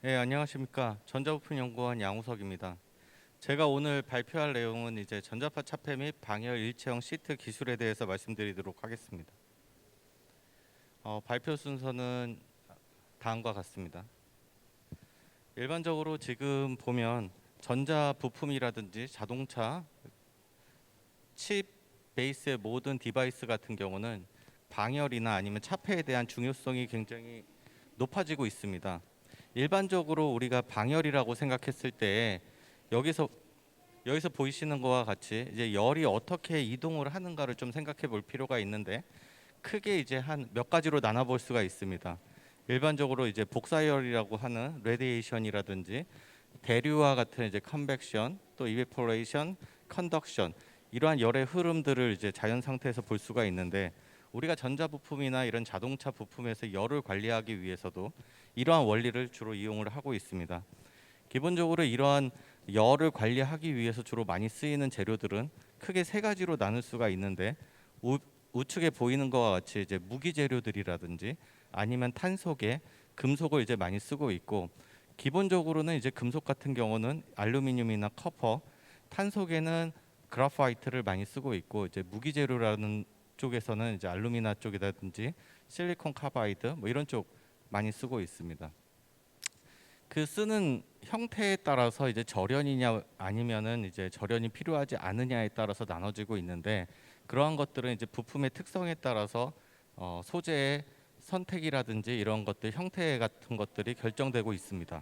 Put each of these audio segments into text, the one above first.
네, 안녕하십니까. 전자부품연구원 양우석입니다. 제가 오늘 발표할 내용은 이제 전자파 차폐 및 방열 일체형 시트 기술에 대해서 말씀드리도록 하겠습니다. 발표 순서는 다음과 같습니다. 일반적으로 지금 보면 전자부품이라든지 자동차, 칩 베이스의 모든 디바이스 같은 경우는 방열이나 아니면 차폐에 대한 중요성이 굉장히 높아지고 있습니다. 일반적으로 우리가 방열이라고 생각했을 때 여기서 보이시는 것과 같이 이제 열이 어떻게 이동을 하는가를 좀 생각해 볼 필요가 있는데, 크게 이제 한 몇 가지로 나눠 볼 수가 있습니다. 일반적으로 이제 복사열이라고 하는 레디에이션이라든지 대류와 같은 이제 컨벡션, 또 이베포레이션, 컨덕션, 이러한 열의 흐름들을 이제 자연 상태에서 볼 수가 있는데, 우리가 전자부품이나 이런 자동차 부품에서 열을 관리하기 위해서도 이러한 원리를 주로 이용을 하고 있습니다. 기본적으로 이러한 열을 관리하기 위해서 주로 많이 쓰이는 재료들은 크게 세 가지로 나눌 수가 있는데, 우측에 보이는 것과 같이 이제 무기 재료들이라든지 아니면 탄소계, 금속을 이제 많이 쓰고 있고, 기본적으로는 이제 금속 같은 경우는 알루미늄이나 커퍼, 탄소계는 그라파이트를 많이 쓰고 있고, 이제 무기 재료라는 쪽에서는 이제 알루미나 쪽이라든지 실리콘 카바이드 뭐 이런 쪽 많이 쓰고 있습니다. 그 쓰는 형태에 따라서 이제 절연이냐 아니면은 이제 절연이 필요하지 않느냐에 따라서 나눠지고 있는데, 그러한 것들은 이제 부품의 특성에 따라서 소재의 선택이라든지 이런 것들 형태 같은 것들이 결정되고 있습니다.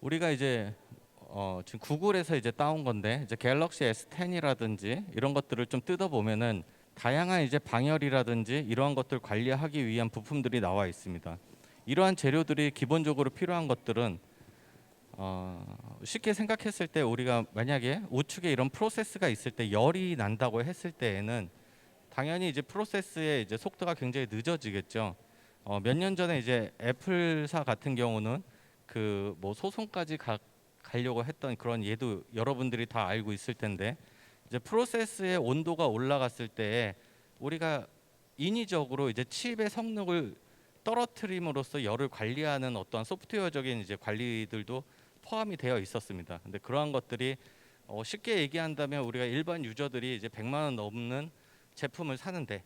우리가 이제 지금 구글에서 이제 따온 건데, 이제 갤럭시 S10이라든지 이런 것들을 좀 뜯어 보면은 다양한 이제 방열이라든지 이러한 것들 관리하기 위한 부품들이 나와 있습니다. 이러한 재료들이 기본적으로 필요한 것들은 쉽게 생각했을 때, 우리가 만약에 우측에 이런 프로세스가 있을 때 열이 난다고 했을 때에는 당연히 이제 프로세스의 이제 속도가 굉장히 늦어지겠죠. 몇 년 전에 이제 애플사 같은 경우는 그 뭐 소송까지 가려고 했던 그런 예도 여러분들이 다 알고 있을 텐데, 이제 프로세스의 온도가 올라갔을 때 우리가 인위적으로 이제 칩의 성능을 떨어뜨림으로써 열을 관리하는 어떠한 소프트웨어적인 이제 관리들도 포함이 되어 있었습니다. 근데 그러한 것들이 쉽게 얘기한다면 우리가 일반 유저들이 이제 100만 원 넘는 제품을 사는데,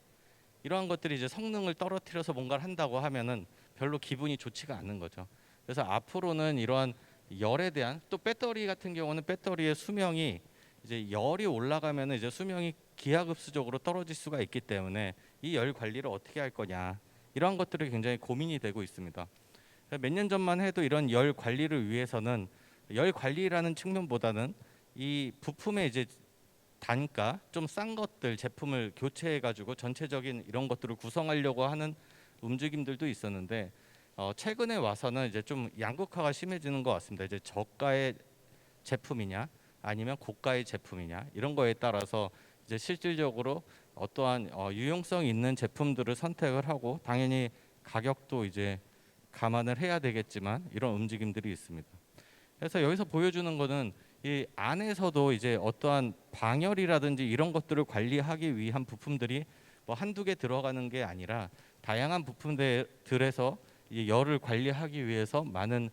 이러한 것들이 이제 성능을 떨어뜨려서 뭔가를 한다고 하면은 별로 기분이 좋지가 않는 거죠. 그래서 앞으로는 이러한 열에 대한, 또 배터리 같은 경우는 배터리의 수명이 이제 열이 올라가면은 이제 수명이 기하급수적으로 떨어질 수가 있기 때문에 이 열 관리를 어떻게 할 거냐, 이러한 것들이 굉장히 고민이 되고 있습니다. 몇 년 전만 해도 이런 열 관리를 위해서는 열 관리라는 측면보다는 이 부품의 이제 단가 좀 싼 것들 제품을 교체해 가지고 전체적인 이런 것들을 구성하려고 하는 움직임들도 있었는데, 최근에 와서는 이제 좀 양극화가 심해지는 것 같습니다. 이제 저가의 제품이냐 아니면 고가의 제품이냐, 이런 거에 따라서 이제 실질적으로 어떠한 유용성 있는 제품들을 선택을 하고, 당연히 가격도 이제 감안을 해야 되겠지만 이런 움직임들이 있습니다. 그래서 여기서 보여주는 거는 이 안에서도 이제 어떠한 방열이라든지 이런 것들을 관리하기 위한 부품들이 뭐 한두 개 들어가는 게 아니라, 다양한 부품들에서 이 열을 관리하기 위해서 많은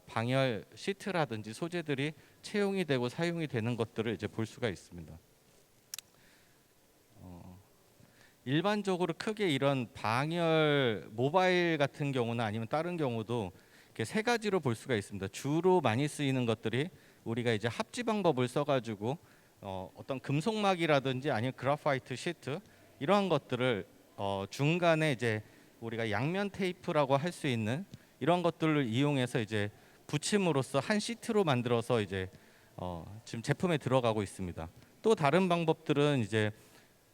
방열 시트라든지 소재들이 채용이 되고 사용이 되는 것들을 이제 볼 수가 있습니다. 일반적으로 크게 이런 방열 모바일 같은 경우나 아니면 다른 경우도 이렇게 세 가지로 볼 수가 있습니다. 주로 많이 쓰이는 것들이 우리가 이제 합지 방법을 써가지고 어떤 금속막이라든지 아니면 그래파이트 시트, 이러한 것들을 중간에 이제 우리가 양면 테이프라고 할 수 있는 이런 것들을 이용해서 이제 붙임으로써 한 시트로 만들어서 이제 지금 제품에 들어가고 있습니다. 또 다른 방법들은 이제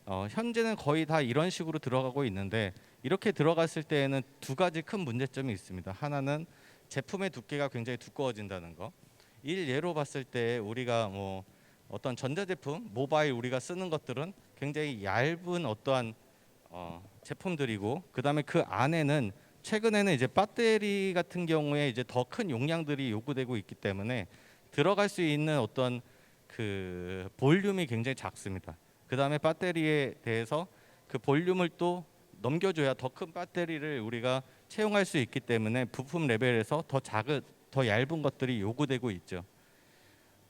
현재는 거의 다 이런 식으로 들어가고 있는데, 이렇게 들어갔을 때에는 두 가지 큰 문제점이 있습니다. 하나는 제품의 두께가 굉장히 두꺼워진다는 거. 일예로 봤을 때 우리가 뭐 어떤 전자제품, 모바일 우리가 쓰는 것들은 굉장히 얇은 어떠한 제품들이고, 그다음에 그 안에는 최근에는 이제 배터리 같은 경우에 이제 더 큰 용량들이 요구되고 있기 때문에 들어갈 수 있는 어떤 그 볼륨이 굉장히 작습니다. 그다음에 배터리에 대해서 그 볼륨을 또 넘겨줘야 더 큰 배터리를 우리가 채용할 수 있기 때문에 부품 레벨에서 더 얇은 것들이 요구되고 있죠.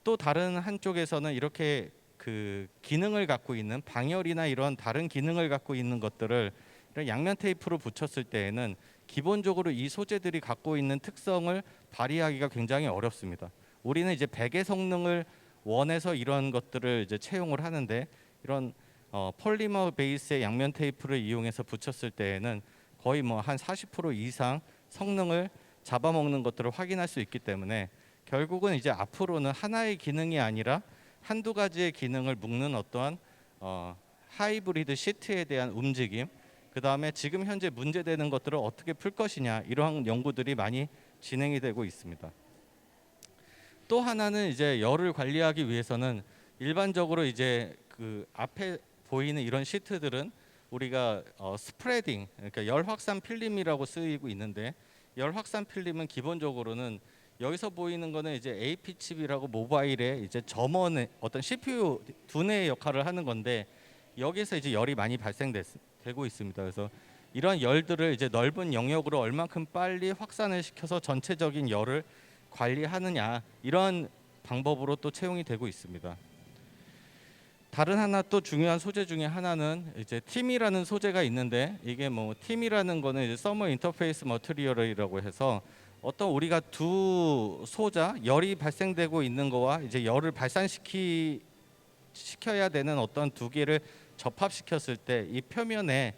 또 다른 한쪽에서는 이렇게 그 기능을 갖고 있는 방열이나 이런 다른 기능을 갖고 있는 것들을 이런 양면 테이프로 붙였을 때에는 기본적으로 이 소재들이 갖고 있는 특성을 발휘하기가 굉장히 어렵습니다. 우리는 이제 베개 성능을 원해서 이런 것들을 이제 채용을 하는데 이런 폴리머 베이스의 양면 테이프를 이용해서 붙였을 때에는 거의 뭐 한 40% 이상 성능을 잡아먹는 것들을 확인할 수 있기 때문에 결국은 이제 앞으로는 하나의 기능이 아니라 한두 가지의 기능을 묶는 어떠한 하이브리드 시트에 대한 움직임, 그 다음에 지금 현재 문제되는 것들을 어떻게 풀 것이냐, 이러한 연구들이 많이 진행이 되고 있습니다. 또 하나는 이제 열을 관리하기 위해서는 일반적으로 이제 그 앞에 보이는 이런 시트들은 우리가 스프레딩, 그러니까 열 확산 필름이라고 쓰이고 있는데, 열 확산 필름은 기본적으로는 여기서 보이는 거는 이제 AP 칩이라고 모바일의 이제 점원의 어떤 CPU 두뇌의 역할을 하는 건데, 여기서 이제 열이 많이 발생되고 있습니다. 그래서 이런 열들을 이제 넓은 영역으로 얼만큼 빨리 확산을 시켜서 전체적인 열을 관리하느냐, 이런 방법으로 또 채용이 되고 있습니다. 다른 하나 또 중요한 소재 중에 하나는 이제 팀이라는 소재가 있는데, 이게 뭐 팀이라는 거는 이제 서머 인터페이스 머티리얼이라고 해서 어떤 우리가 두 소자, 열이 발생되고 있는 거와 이제 열을 시켜야 되는 어떤 두 개를 접합시켰을 때 이 표면에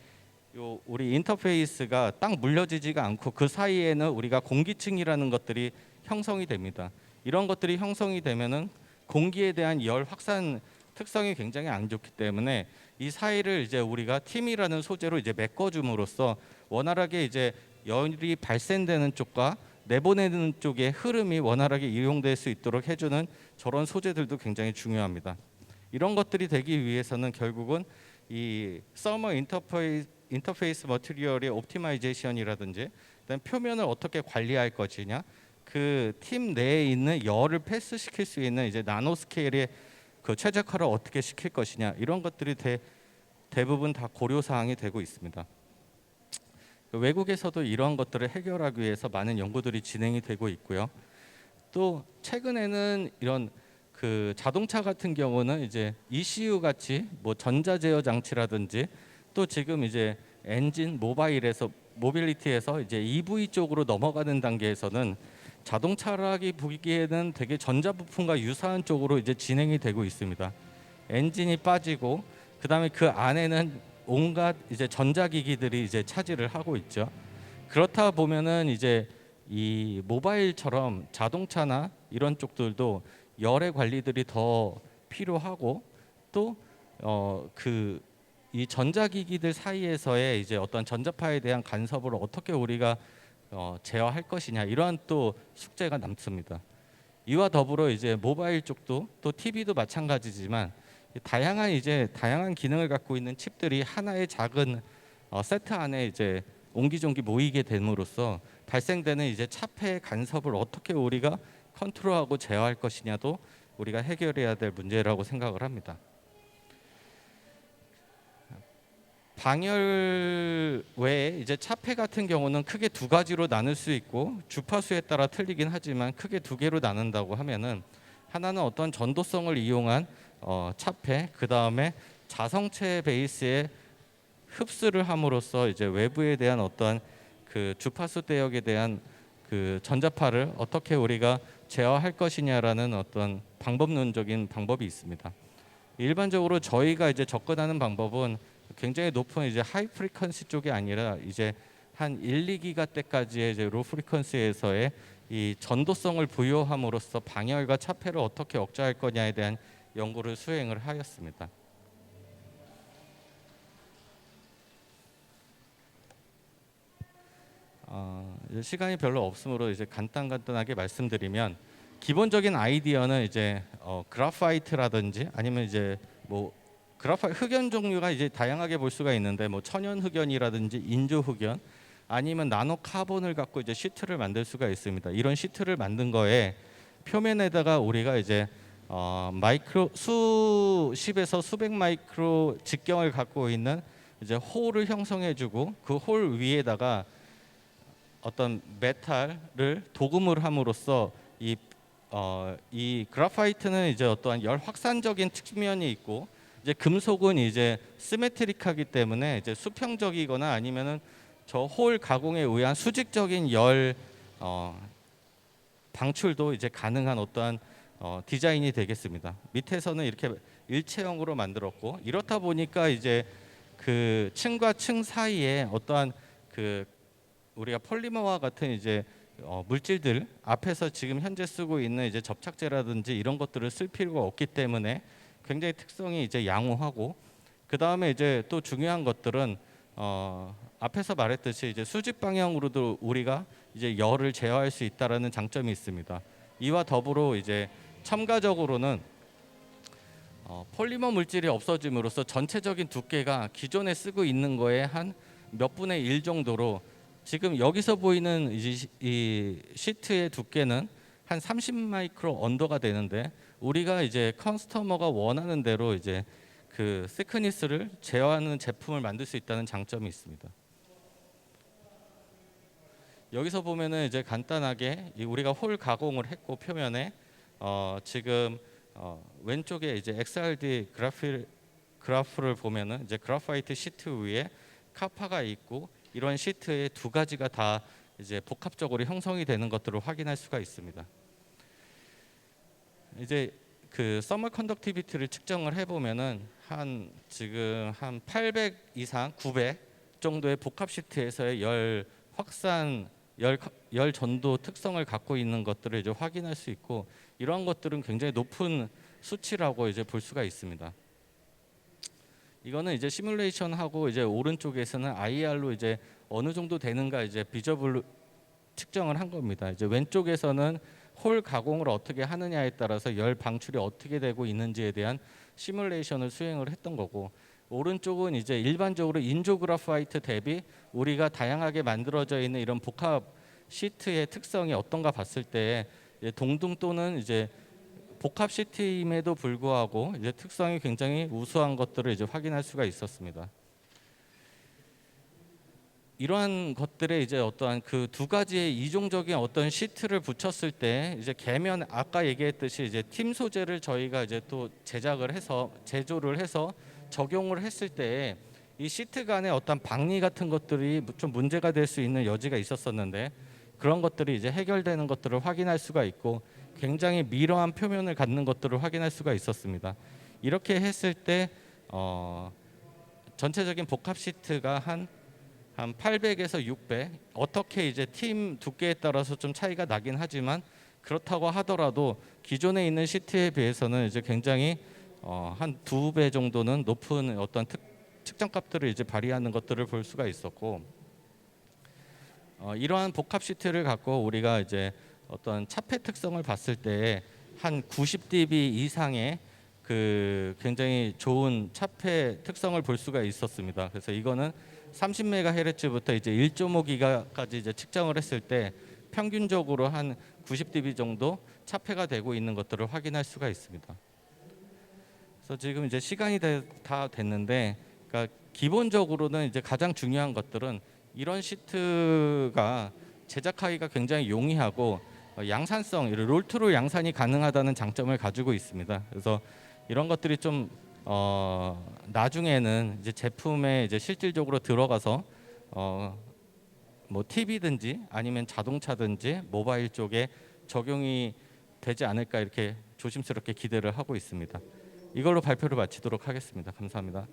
요 우리 인터페이스가 딱 물려지지가 않고 그 사이에는 우리가 공기층이라는 것들이 형성이 됩니다. 이런 것들이 형성이 되면은 공기에 대한 열 확산 특성이 굉장히 안 좋기 때문에 이 사이를 이제 우리가 팀이라는 소재로 이제 메꿔줌으로써 원활하게 이제 열이 발생되는 쪽과 내보내는 쪽의 흐름이 원활하게 이용될 수 있도록 해주는 저런 소재들도 굉장히 중요합니다. 이런 것들이 되기 위해서는 결국은 이 서머 인터페이스 머티리얼의 옵티마이제이션이라든지 그다음에 표면을 어떻게 관리할 것이냐, 그 팀 내에 있는 열을 패스시킬 수 있는 이제 나노 스케일의 그 최적화를 어떻게 시킬 것이냐, 이런 것들이 대부분 다 고려 사항이 되고 있습니다. 외국에서도 이러한 것들을 해결하기 위해서 많은 연구들이 진행이 되고 있고요. 또 최근에는 이런 그 자동차 같은 경우는 이제 ECU 같이 뭐 전자 제어 장치라든지, 또 지금 이제 엔진 모빌리티에서 이제 EV 쪽으로 넘어가는 단계에서는 자동차라기 보기에는 되게 전자부품과 유사한 쪽으로 이제 진행이 되고 있습니다. 엔진이 빠지고 그다음에 그 안에는 온갖 이제 전자기기들이 이제 차지를 하고 있죠. 그렇다 보면은 이제 이 모바일처럼 자동차나 이런 쪽들도 열의 관리들이 더 필요하고, 또 그 이 전자기기들 사이에서의 이제 어떤 전자파에 대한 간섭을 어떻게 우리가 제어할 것이냐, 이러한 또 숙제가 남습니다. 이와 더불어 이제 모바일 쪽도 또 TV도 마찬가지지만 다양한 기능을 갖고 있는 칩들이 하나의 작은 세트 안에 이제 옹기종기 모이게 됨으로써 발생되는 이제 차폐 간섭을 어떻게 우리가 컨트롤하고 제어할 것이냐도 우리가 해결해야 될 문제라고 생각을 합니다. 방열 외에 이제 차폐 같은 경우는 크게 두 가지로 나눌 수 있고, 주파수에 따라 틀리긴 하지만 크게 두 개로 나눈다고 하면은, 하나는 어떤 전도성을 이용한 차폐, 그 다음에 자성체 베이스의 흡수를 함으로써 이제 외부에 대한 어떠한 그 주파수 대역에 대한 그 전자파를 어떻게 우리가 제어할 것이냐라는 어떤 방법론적인 방법이 있습니다. 일반적으로 저희가 이제 접근하는 방법은 굉장히 높은 이제 하이 프리퀀시 쪽이 아니라 이제 한 1, 2기가대까지의 이제 로 프리퀀시에서의 이 전도성을 부여함으로써 방열과 차폐를 어떻게 억제할 거냐에 대한 연구를 수행을 하였습니다. 이제 시간이 별로 없으므로 이제 간단하게 말씀드리면, 기본적인 아이디어는 이제 그래파이트라든지 아니면 이제 뭐 흑연 종류가 이제 다양하게 볼 수가 있는데, 뭐 천연 흑연이라든지 인조 흑연, 아니면 나노 카본을 갖고 이제 시트를 만들 수가 있습니다. 이런 시트를 만든 거에 표면에다가 우리가 이제 수십에서 수백 마이크로 직경을 갖고 있는 이제 홀을 형성해주고, 그 홀 위에다가 어떤 메탈을 도금을 함으로써 이 그래파이트는 이제 어떠한 열 확산적인 측면이 있고 이제 금속은 이제 시메트릭하기 때문에 이제 수평적이거나 아니면은 저 홀 가공에 의한 수직적인 열 방출도 이제 가능한 어떠한 디자인이 되겠습니다. 밑에서는 이렇게 일체형으로 만들었고 이렇다 보니까 이제 그 층과 층 사이에 어떠한 그 우리가 폴리머와 같은 이제 물질들 앞에서 지금 현재 쓰고 있는 이제 접착제라든지 이런 것들을 쓸 필요가 없기 때문에 굉장히 특성이 이제 양호하고 그 다음에 이제 또 중요한 것들은 앞에서 말했듯이 이제 수직 방향으로도 우리가 이제 열을 제어할 수 있다라는 장점이 있습니다. 이와 더불어 이제 첨가적으로는 폴리머 물질이 없어짐으로써 전체적인 두께가 기존에 쓰고 있는 거에 한 몇 분의 1 정도로 지금 여기서 보이는 이 시트의 두께는 한 30 마이크로 언더가 되는데 우리가 이제 커스터머가 원하는 대로 이제 그 시크니스를 제어하는 제품을 만들 수 있다는 장점이 있습니다. 여기서 보면은 이제 간단하게 우리가 홀 가공을 했고 표면에 지금 왼쪽에 이제 XRD 그래프를 보면은 이제 그래파이트 시트 위에 카파가 있고 이런 시트의 두 가지가 다 이제 복합적으로 형성이 되는 것들을 확인할 수가 있습니다. 이제 그 서멀 컨덕티비티를 측정을 해보면은 지금 한 800 이상 900 정도의 복합 시트에서의 열 확산 열 전도 특성을 갖고 있는 것들을 이제 확인할 수 있고 이러한 것들은 굉장히 높은 수치라고 이제 볼 수가 있습니다. 이거는 이제 시뮬레이션하고 이제 오른쪽에서는 IR로 이제 어느 정도 되는가 이제 비저블로 측정을 한 겁니다. 이제 왼쪽에서는 홀 가공을 어떻게 하느냐에 따라서 열 방출이 어떻게 되고 있는지에 대한 시뮬레이션을 수행을 했던 거고 오른쪽은 이제 일반적으로 인조 그래파이트 대비 우리가 다양하게 만들어져 있는 이런 복합 시트의 특성이 어떤가 봤을 때 동등 또는 이제 복합 시트임에도 불구하고 이제 특성이 굉장히 우수한 것들을 이제 확인할 수가 있었습니다. 이러한 것들에 이제 어떠한 그 두 가지의 이종적인 어떤 시트를 붙였을 때 이제 계면 아까 얘기했듯이 이제 팀 소재를 저희가 이제 또 제조를 해서 적용을 했을 때 이 시트 간의 어떤 박리 같은 것들이 좀 문제가 될 수 있는 여지가 있었었는데 그런 것들이 이제 해결되는 것들을 확인할 수가 있고 굉장히 미러한 표면을 갖는 것들을 확인할 수가 있었습니다. 이렇게 했을 때 전체적인 복합 시트가 한 800에서 600 어떻게 이제 팀 두께에 따라서 좀 차이가 나긴 하지만 그렇다고 하더라도 기존에 있는 시트에 비해서는 이제 굉장히 한 2배 정도는 높은 어떤 측정값들을 이제 발휘하는 것들을 볼 수가 있었고 이러한 복합 시트를 갖고 우리가 이제 어떤 차폐 특성을 봤을 때 한 90dB 이상의 그 굉장히 좋은 차폐 특성을 볼 수가 있었습니다. 그래서 이거는 30MHz부터 이제 1.5기가까지 이제 측정을 했을 때 평균적으로 한 90dB 정도 차폐가 되고 있는 것들을 확인할 수가 있습니다. 그래서 지금 이제 시간이 다 됐는데, 그러니까 기본적으로는 이제 가장 중요한 것들은 이런 시트가 제작하기가 굉장히 용이하고 양산성, 롤트로 양산이 가능하다는 장점을 가지고 있습니다. 그래서 이런 것들이 좀 나중에는 이제 제품에 이제 실질적으로 들어가서 뭐 TV든지 아니면 자동차든지 모바일 쪽에 적용이 되지 않을까 이렇게 조심스럽게 기대를 하고 있습니다. 이걸로 발표를 마치도록 하겠습니다. 감사합니다.